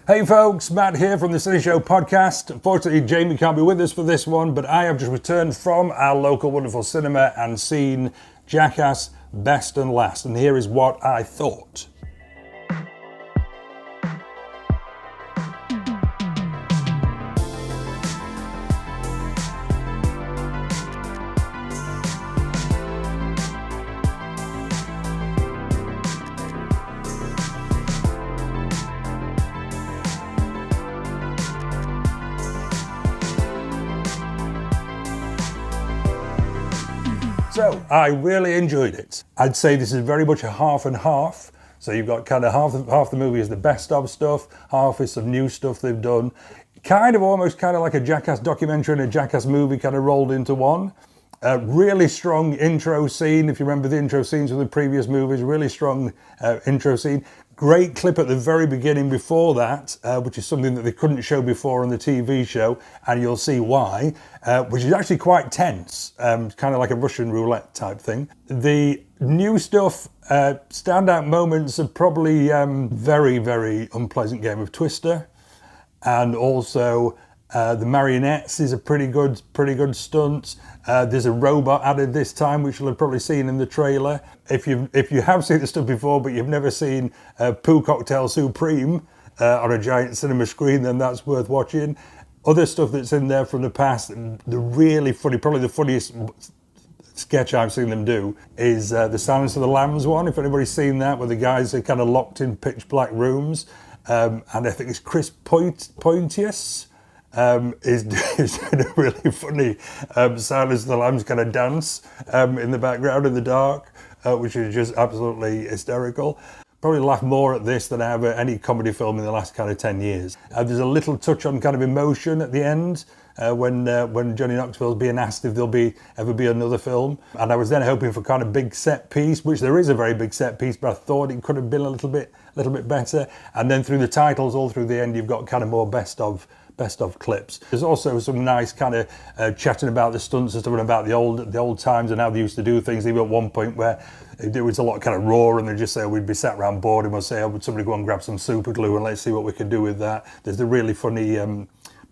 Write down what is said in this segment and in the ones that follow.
Hey folks, Matt here from the Cineshow Podcast. Unfortunately, Jamie can't be with us for this one, but I have just returned from our local wonderful cinema and seen Jackass Best and Last, and here is what I thought. So, I really enjoyed it. I'd say this is very much a half and half. So you've got kind of half the movie is the best of stuff, half is some new stuff they've done. Almost like a Jackass documentary and a Jackass movie kind of rolled into one. Really strong intro scene, if you remember the intro scenes of the previous movies, really strong intro scene. Great clip at the very beginning before that, which is something that they couldn't show before on the TV show, and you'll see why, which is actually quite tense, kind of like a Russian roulette type thing. The new stuff, standout moments are probably very, very unpleasant game of Twister, and also the marionettes is a pretty good stunt. There's a robot added this time, which you'll have probably seen in the trailer. If you have seen the stuff before, but you've never seen Poo Cocktail Supreme on a giant cinema screen, then that's worth watching. Other stuff that's in there from the past, the really funny, probably the funniest sketch I've seen them do is the Silence of the Lambs one. If anybody's seen that, where the guys are kind of locked in pitch black rooms, and I think it's Chris Pointius. Is doing a really funny Silence of the Lambs kind of dance in the background in the dark, which is just absolutely hysterical. Probably laugh more at this than I have at any comedy film in the last kind of 10 years. There's a little touch on kind of emotion at the end when Johnny Knoxville's being asked if there'll ever be another film. And I was then hoping for kind of big set piece, which there is a very big set piece, but I thought it could have been a little bit better. And then through the titles, all through the end, you've got kind of more best of clips. There's also some nice kind of chatting about the stunts and stuff, and about the old times and how they used to do things. Even at one point where it was a lot of kind of raw, and they just say, we'd be sat around bored and we'll say, would somebody go and grab some super glue and let's see what we can do with that. There's the really funny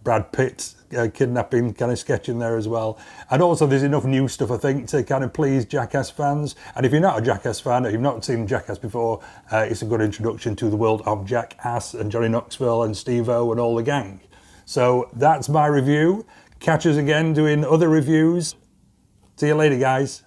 Brad Pitt kidnapping kind of sketch in there as well. And also there's enough new stuff, I think, to kind of please Jackass fans. And if you're not a Jackass fan, or you've not seen Jackass before, it's a good introduction to the world of Jackass and Johnny Knoxville and Steve-O and all the gang. So that's my review. Catch us again doing other reviews. See you later, guys.